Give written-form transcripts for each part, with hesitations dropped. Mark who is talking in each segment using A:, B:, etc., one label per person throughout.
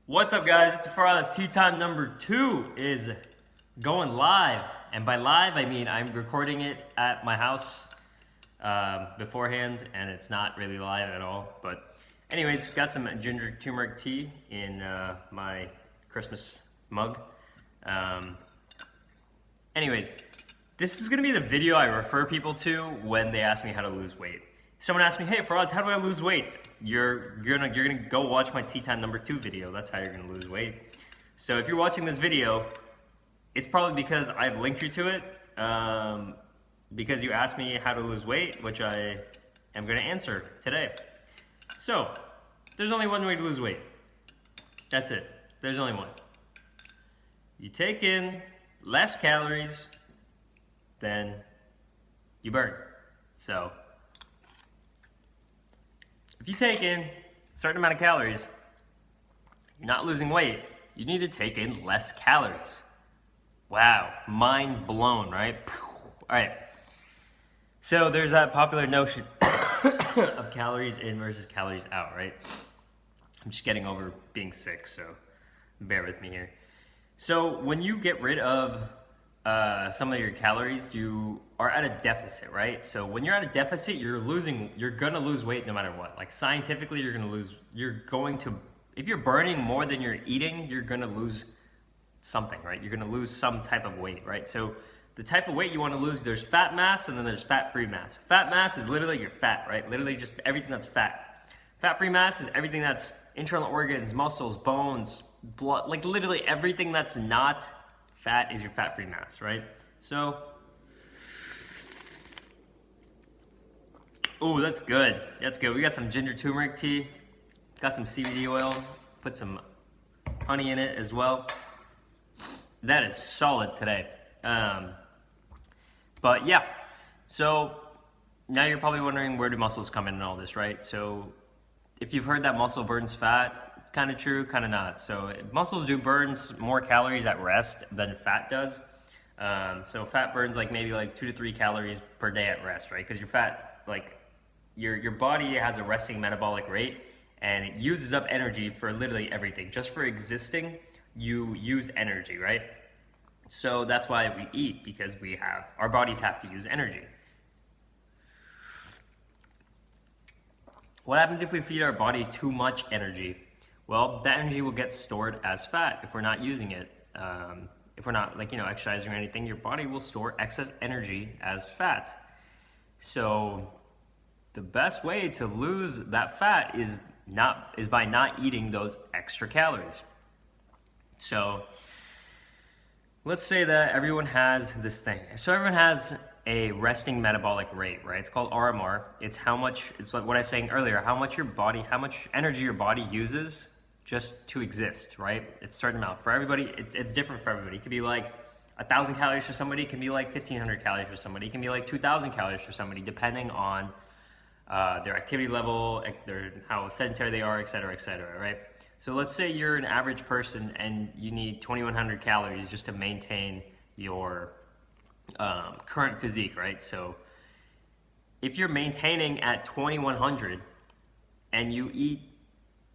A: What's up, guys? It's Faraz. Tea time number 2 is going live. And by live, I mean I'm recording it at my house beforehand, and it's not really live at all. But anyways, got some ginger turmeric tea in my Christmas mug. Anyways, this is going to be the video I refer people to when they ask me how to lose weight. Someone asked me, hey, Faraz, how do I lose weight? You're gonna go watch my tea time number 2 video. That's how you're gonna lose weight. So if you're watching this video, it's probably because I've linked you to it, because you asked me how to lose weight, which I am gonna answer today. So, there's only one way to lose weight. That's it. There's only one. You take in less calories than you burn. So, if you take in a certain amount of calories, you're not losing weight, you need to take in less calories. Wow, mind blown, right? All right, so there's that popular notion of calories in versus calories out, right? I'm just getting over being sick, so bear with me here. So when you get rid of some of your calories, you are at a deficit, right? So when you're at a deficit, you're gonna lose weight no matter what. Like scientifically, if you're burning more than you're eating, you're gonna lose something, right? You're gonna lose some type of weight, right? So the type of weight you wanna lose, there's fat mass and then there's fat-free mass. Fat mass is literally your fat, right? Literally just everything that's fat. Fat-free mass is everything that's internal organs, muscles, bones, blood, like literally everything that's not fat is your fat-free mass, right? So, ooh, that's good. That's good. We got some ginger turmeric tea, got some CBD oil, put some honey in it as well. That is solid today. But yeah, so now you're probably wondering, where do muscles come in and all this, right? So if you've heard that muscle burns fat, kind of true, kind of not. So muscles do burn more calories at rest than fat does. So fat burns maybe 2 to 3 calories per day at rest, right? Because your fat, your body has a resting metabolic rate, and it uses up energy for literally everything. Just for existing, you use energy, right? So that's why we eat, because our bodies have to use energy. What happens if we feed our body too much energy? Well, that energy will get stored as fat if we're not using it. If we're not exercising or anything, your body will store excess energy as fat. So the best way to lose that fat is by not eating those extra calories. So let's say that everyone has this thing. So everyone has a resting metabolic rate, right? It's called RMR. It's like what I was saying earlier, how much energy your body uses just to exist, right? It's a certain amount. For everybody, it's different for everybody. It could be 1,000 calories for somebody. It can be 1,500 calories for somebody. It can be 2,000 calories for somebody, depending on their activity level, how sedentary they are, et cetera, right? So let's say you're an average person and you need 2,100 calories just to maintain your current physique, right? So if you're maintaining at 2,100 and you eat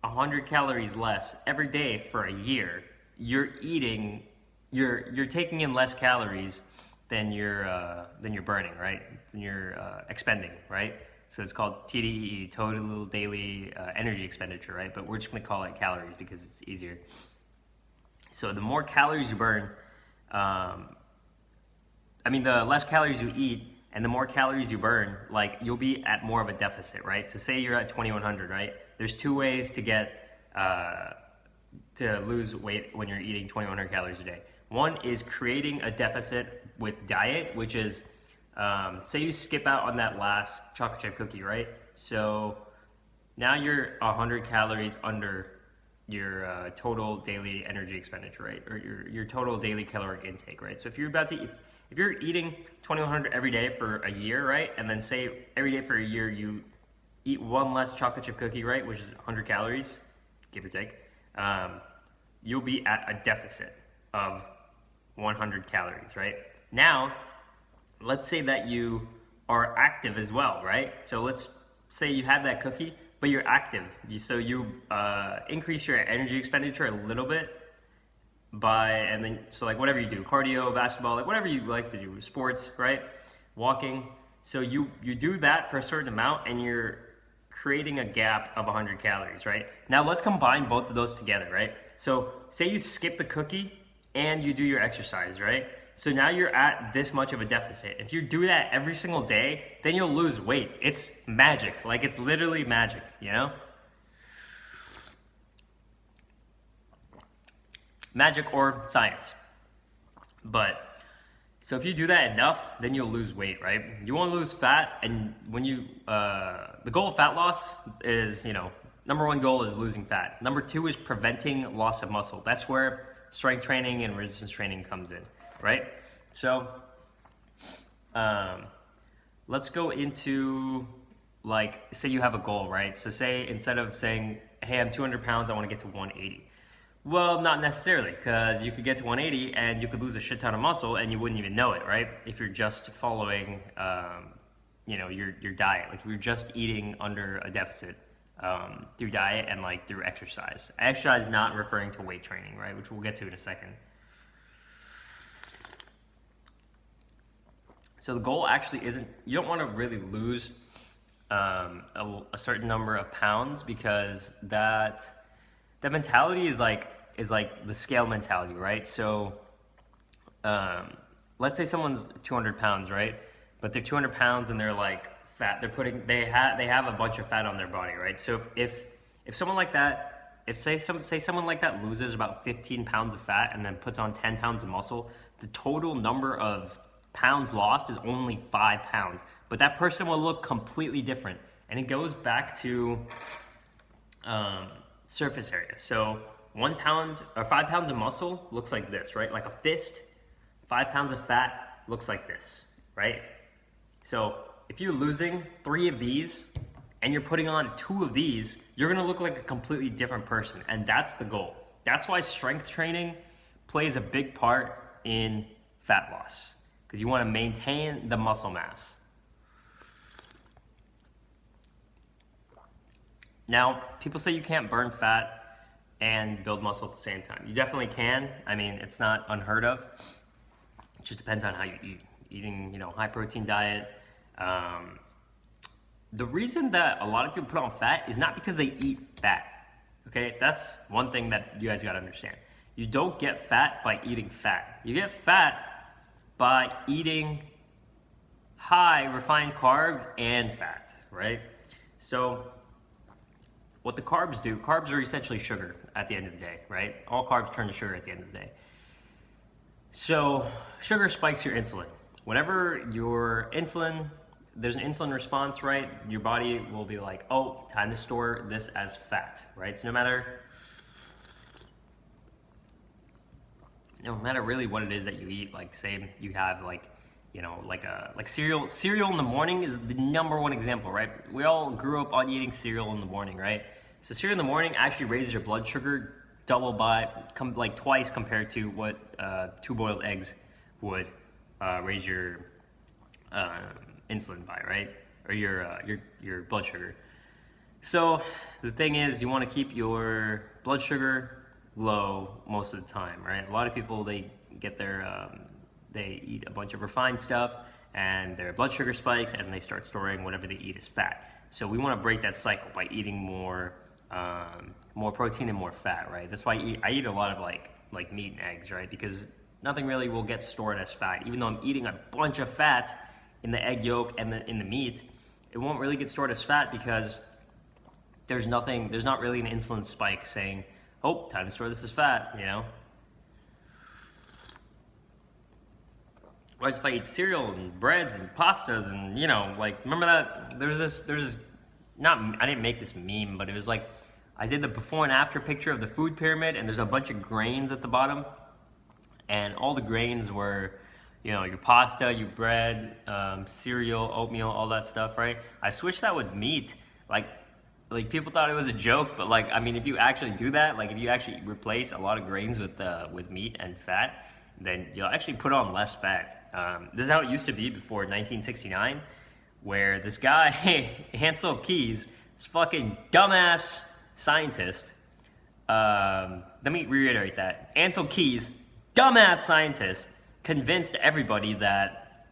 A: 100 calories less every day for a year, you're taking in less calories than you're burning, right? Than you're expending, right? So it's called TDEE, total daily energy expenditure, right? But we're just gonna call it calories because it's easier. So the more calories you burn, the less calories you eat and the more calories you burn, you'll be at more of a deficit, right? So say you're at 2,100, right? There's 2 ways to lose weight when you're eating 2,100 calories a day. One is creating a deficit with diet, which is, say you skip out on that last chocolate chip cookie, right? So now you're 100 calories under your total daily energy expenditure, right? Or your total daily caloric intake, right? So if you're eating 2,100 every day for a year, right? And then say every day for a year you eat 1 less chocolate chip cookie, right? Which is 100 calories, give or take. You'll be at a deficit of 100 calories, right? Now, let's say that you are active as well, right? So let's say you had that cookie, but you're active. So you increase your energy expenditure a little bit and then, so like whatever you do, cardio, basketball, like whatever you like to do, sports, right? Walking. So you do that for a certain amount and you're creating a gap of 100 calories, right? Now let's combine both of those together, right? So say you skip the cookie and you do your exercise, right? So now you're at this much of a deficit. If you do that every single day, then you'll lose weight. It's magic. Like, it's literally magic, you know? Magic or science. But, so if you do that enough, then you'll lose weight, right? You want to lose fat, and when you, the goal of fat loss is, you know, number one goal is losing fat. Number two is preventing loss of muscle. That's where strength training and resistance training comes in, right? So, let's go into, like, say you have a goal, right? So say, instead of saying, hey, I'm 200 pounds, I want to get to 180. Well, not necessarily, because you could get to 180 and you could lose a shit ton of muscle and you wouldn't even know it, right? If you're just following, you know, your diet, like you're just eating under a deficit through diet and like through exercise. Exercise not referring to weight training, right? Which we'll get to in a second. So the goal actually isn't, you don't want to really lose a certain number of pounds, because that mentality is like the scale mentality, right? So let's say someone's 200 pounds, right? But they're 200 pounds and they're like fat. They have a bunch of fat on their body, right? So if someone like that, say someone like that loses about 15 pounds of fat and then puts on 10 pounds of muscle, the total number of pounds lost is only 5 pounds. But that person will look completely different. And it goes back to surface area. So 1 pound or 5 pounds of muscle looks like this, right? Like a fist. 5 pounds of fat looks like this, right? So if you're losing 3 of these and you're putting on 2 of these, you're gonna look like a completely different person. And that's the goal. That's why strength training plays a big part in fat loss, because you want to maintain the muscle mass. Now, people say you can't burn fat and build muscle at the same time. You definitely can. I mean, it's not unheard of. It just depends on how you eat. Eating, you know, high protein diet. The reason that a lot of people put on fat is not because they eat fat. Okay, that's one thing that you guys got to understand. You don't get fat by eating fat. You get fat by eating high refined carbs and fat, right? So what the carbs do, carbs are essentially sugar at the end of the day, right? All carbs turn to sugar at the end of the day. So sugar spikes your insulin. Whenever your insulin, there's an insulin response, right? Your body will be like, oh, time to store this as fat, right? So no matter really what it is that you eat, like say you have like, you know, like cereal in the morning is the #1 example, right? We all grew up on eating cereal in the morning, right? So cereal in the morning actually raises your blood sugar twice compared to what 2 boiled eggs would raise your insulin by, right? Or your blood sugar. So the thing is, you want to keep your blood sugar low most of the time, right? A lot of people, they get their they eat a bunch of refined stuff and their blood sugar spikes and they start storing whatever they eat as fat. So we want to break that cycle by eating more protein and more fat, right? That's why I eat a lot of like meat and eggs, right? Because nothing really will get stored as fat. Even though I'm eating a bunch of fat in the egg yolk and in the meat, it won't really get stored as fat because there's not really an insulin spike saying, oh, time to store this as fat, you know? Whereas if I eat cereal and breads and pastas and, you know, like, remember that, I didn't make this meme, but it was like, I did the before and after picture of the food pyramid and there's a bunch of grains at the bottom. And all the grains were, you know, your pasta, your bread, cereal, oatmeal, all that stuff, right? I switched that with meat. Like people thought it was a joke, but like, I mean, if you actually do that, like if you actually replace a lot of grains with meat and fat, then you'll actually put on less fat. This is how it used to be before 1969, where this guy, Hansel Keys, This fucking dumbass scientist, let me reiterate that. Ansel Keys, dumbass scientist, convinced everybody that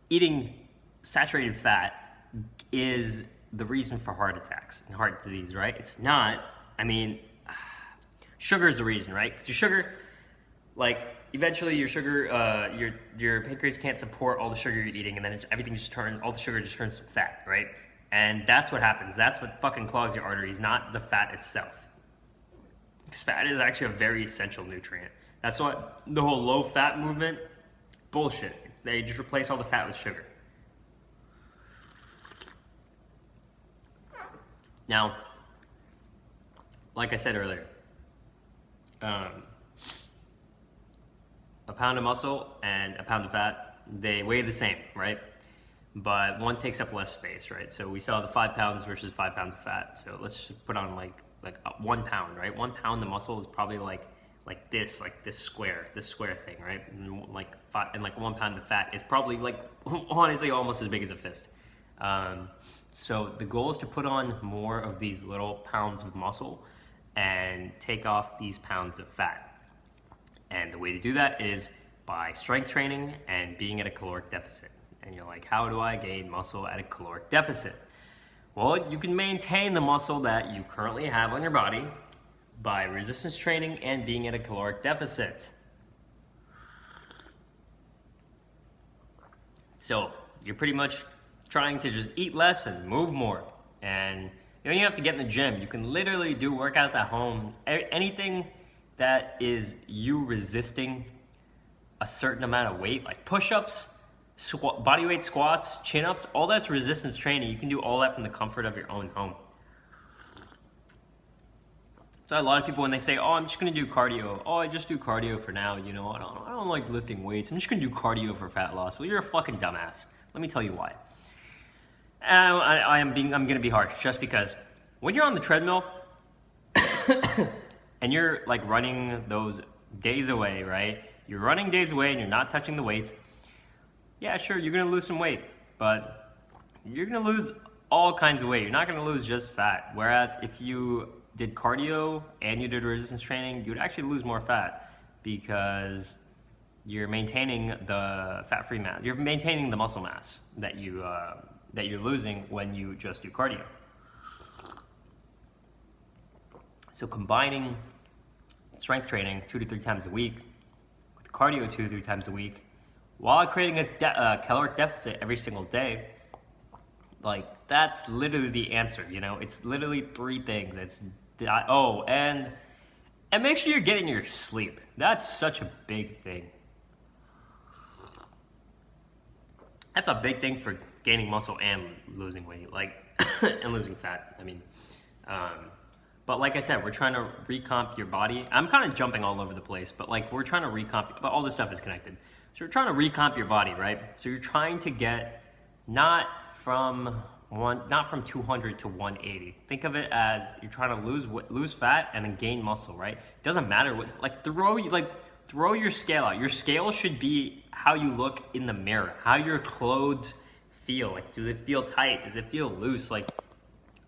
A: eating saturated fat is the reason for heart attacks and heart disease, right? It's not. I mean, sugar is the reason, right? Because your sugar, like, eventually your sugar, your pancreas can't support all the sugar you're eating, and then everything just turns, all the sugar just turns to fat, right? And that's what happens. That's what fucking clogs your arteries, not the fat itself. Because fat is actually a very essential nutrient. That's what the whole low fat movement, bullshit. They just replace all the fat with sugar. Now, like I said earlier, a pound of muscle and a pound of fat, they weigh the same, right? But one takes up less space, right? So we saw the 5 pounds versus 5 pounds of fat. So let's just put on like 1 pound, right? 1 pound of muscle is probably like this square thing, right? And like 1 pound of fat is probably like honestly almost as big as a fist. So the goal is to put on more of these little pounds of muscle and take off these pounds of fat. And the way to do that is by strength training and being at a caloric deficit. And you're like, how do I gain muscle at a caloric deficit? Well, you can maintain the muscle that you currently have on your body by resistance training and being at a caloric deficit. So you're pretty much trying to just eat less and move more. And you don't even have to get in the gym. You can literally do workouts at home. Anything that is you resisting a certain amount of weight, like push-ups, body weight squats, chin-ups, all that's resistance training. You can do all that from the comfort of your own home. So a lot of people, when they say, oh, I'm just going to do cardio. Oh, I just do cardio for now. You know, I don't like lifting weights. I'm just going to do cardio for fat loss. Well, you're a fucking dumbass. Let me tell you why. And I'm going to be harsh just because when you're on the treadmill and you're like running those days away, right? You're running days away and you're not touching the weights. Yeah, sure, you're going to lose some weight, but you're going to lose all kinds of weight. You're not going to lose just fat. Whereas if you did cardio and you did resistance training, you would actually lose more fat because you're maintaining the fat-free mass. You're maintaining the muscle mass that you're losing when you just do cardio. So combining strength training 2 to 3 times a week with cardio 2 to 3 times a week while creating a caloric deficit every single day, like that's literally the answer, you know? It's literally 3 things. It's and make sure you're getting your sleep. That's such a big thing. That's a big thing for gaining muscle and losing weight, like and losing fat. I mean, but like I said, we're trying to recomp your body. I'm kind of jumping all over the place, but like we're trying to recomp, but all this stuff is connected. So we're trying to recomp your body, right? So you're trying to get not from 200 to 180. Think of it as you're trying to lose fat and then gain muscle, right? It doesn't matter what, throw your scale out. Your scale should be how you look in the mirror, how your clothes feel. Like, does it feel tight? Does it feel loose? Like,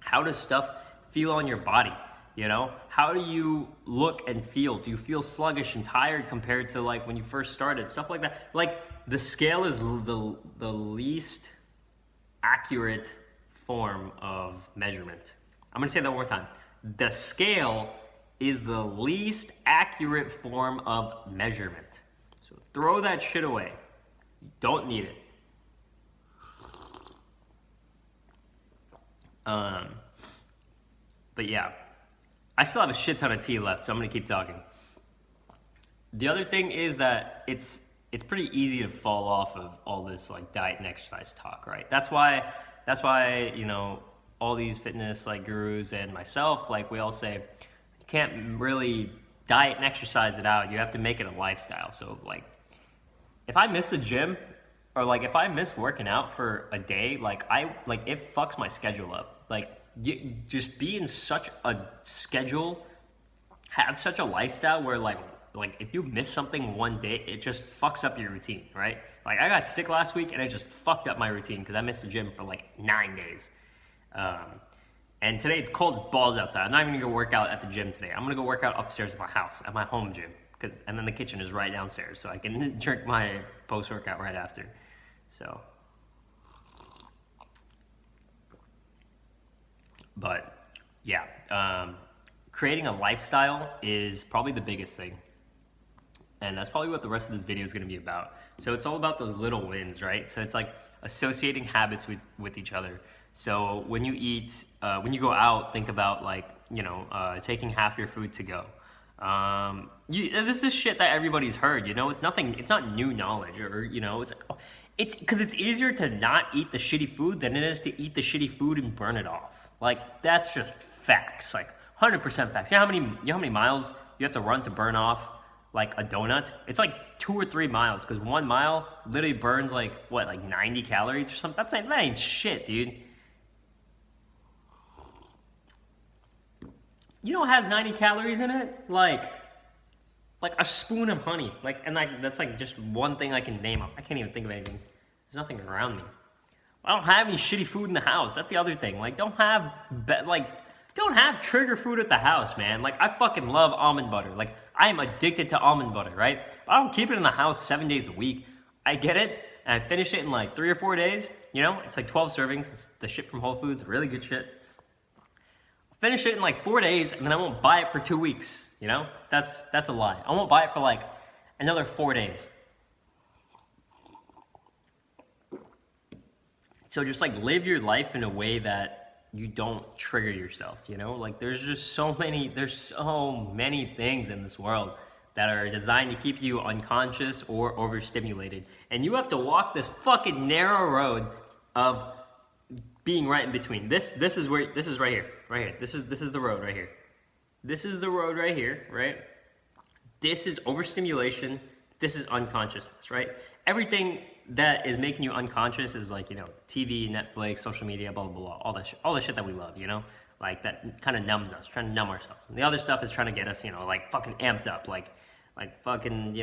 A: how does stuff feel on your body? You know, how do you look and feel? Do you feel sluggish and tired compared to like when you first started? Stuff like that. Like the scale is the least accurate form of measurement. I'm gonna say that one more time. The scale is the least accurate form of measurement. So throw that shit away. You don't need it. But yeah, I still have a shit ton of tea left, so I'm gonna keep talking. The other thing is that it's pretty easy to fall off of all this like diet and exercise talk, right? That's why you know all these fitness like gurus and myself, like we all say, you can't really diet and exercise it out. You have to make it a lifestyle. So like, if I miss the gym or like if I miss working out for a day, it fucks my schedule up. Like, you just be in such a schedule, have such a lifestyle where like if you miss something one day, it just fucks up your routine, right? Like I got sick last week and it just fucked up my routine because I missed the gym for like 9 days. And today it's cold as balls outside. I'm not even gonna go work out at the gym today. I'm gonna go work out upstairs at my house, at my home gym. And then the kitchen is right downstairs, so I can drink my post-workout right after. So, but yeah, creating a lifestyle is probably the biggest thing. And that's probably what the rest of this video is gonna be about. So it's all about those little wins, right? So it's like associating habits with each other. So when you eat, when you go out, think about like, taking half your food to go. This is shit that everybody's heard, it's not new knowledge, or, it's like, it's because it's easier to not eat the shitty food than it is to eat the shitty food and burn it off. Like, that's just facts, like 100% facts. You know how many miles you have to run to burn off like a donut? It's like 2 or 3 miles, because 1 mile literally burns like 90 calories or something. That ain't shit, dude. You know what has 90 calories in it? Like a spoon of honey. That's like just one thing I can name. I can't even think of anything. There's nothing around me. I don't have any shitty food in the house. That's the other thing. Like, don't have trigger food at the house, man. Like, I fucking love almond butter. Like, I am addicted to almond butter, right? But I don't keep it in the house 7 days a week. I get it, and I finish it in like 3 or 4 days. It's like 12 servings. It's the shit from Whole Foods, really good shit. Finish it in like 4 days, and then I won't buy it for 2 weeks. That's a lie. I won't buy it for like another 4 days. So just like live your life in a way that you don't trigger yourself. Like there's so many things in this world that are designed to keep you unconscious or overstimulated, and you have to walk this fucking narrow road of being right in between. This is right here. This is the road right here. This is the road right here, right? This is overstimulation. This is unconsciousness, right? Everything that is making you unconscious is like, TV, Netflix, social media, blah, blah, blah, all the shit that we love, like that kind of numbs us, trying to numb ourselves. And the other stuff is trying to get us, like fucking amped up, like fucking,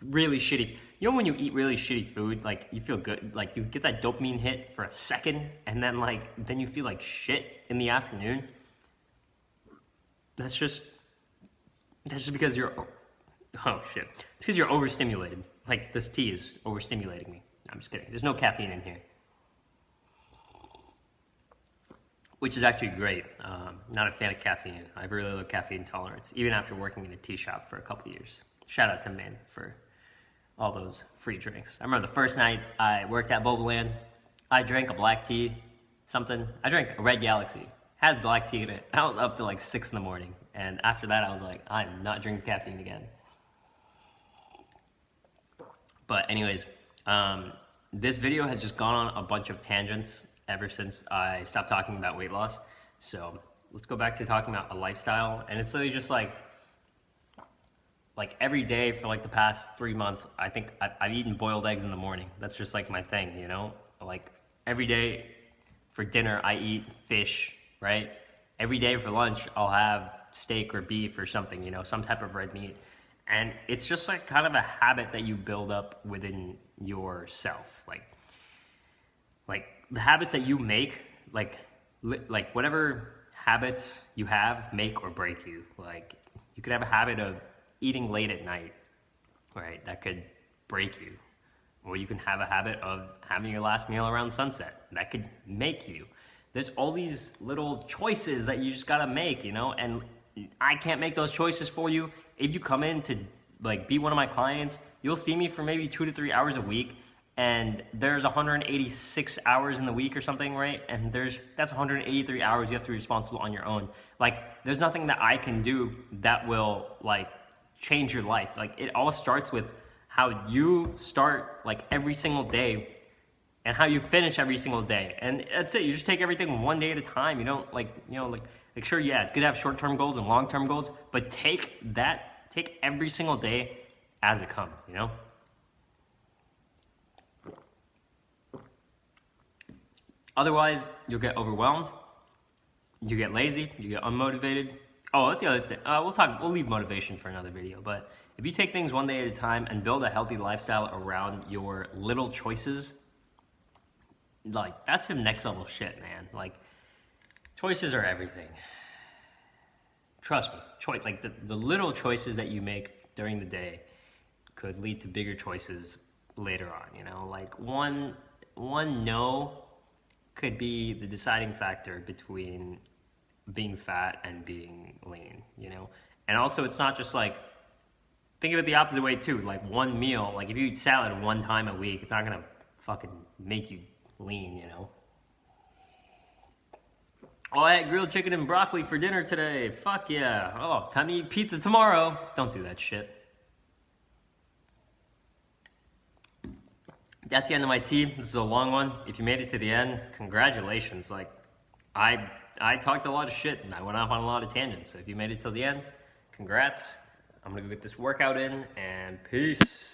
A: really shitty. When you eat really shitty food, like you feel good, like you get that dopamine hit for a second, and then you feel like shit in the afternoon. That's just because you're, oh shit. It's because you're overstimulated. Like this tea is overstimulating me. I'm just kidding. There's no caffeine in here. Which is actually great. Not a fan of caffeine. I have really low caffeine tolerance, even after working in a tea shop for a couple years. Shout out to Min for all those free drinks. I remember the first night I worked at Bobaland, I drank a black tea, I drank a Red Galaxy. Has black tea in it. I was up to like 6 in the morning. And after that, I was like, I'm not drinking caffeine again. But anyways, this video has just gone on a bunch of tangents ever since I stopped talking about weight loss. So let's go back to talking about a lifestyle. And it's literally just like every day for like the past 3 months, I think I've eaten boiled eggs in the morning. That's just like my thing, Like every day for dinner, I eat fish, right? Every day for lunch, I'll have steak or beef or something, some type of red meat. And it's just like kind of a habit that you build up within yourself. Like the habits that you make, like whatever habits you have make or break you. Like you could have a habit of eating late at night, right? That could break you. Or you can have a habit of having your last meal around sunset. That could make you. There's all these little choices that you just gotta make, and I can't make those choices for you. If you come in to like be one of my clients, you'll see me for maybe 2 to 3 hours a week, and there's 186 hours in the week or something, right? And that's 183 hours you have to be responsible on your own. Like, there's nothing that I can do that will like change your life. Like, it all starts with how you start like every single day and how you finish every single day. And that's it. You just take everything one day at a time. You don't sure, yeah, it's good to have short-term goals and long-term goals, but take every single day as it comes, Otherwise, you'll get overwhelmed, you get lazy, you get unmotivated. Oh, that's the other thing. We'll leave motivation for another video, but if you take things one day at a time and build a healthy lifestyle around your little choices, like, that's some next level shit, man. Like, Choices are everything. Trust me. Like the little choices that you make during the day could lead to bigger choices later on. You know, like one no could be the deciding factor between being fat and being lean. You know, and also it's not just like, think of it the opposite way too. Like one meal, like if you eat salad one time a week, it's not gonna fucking make you lean. You know. Oh, I had grilled chicken and broccoli for dinner today. Fuck yeah. Oh, time to eat pizza tomorrow. Don't do that shit. That's the end of my tea. This is a long one. If you made it to the end, congratulations. Like, I I talked a lot of shit and I went off on a lot of tangents. So if you made it till the end, congrats. I'm gonna go get this workout in and peace.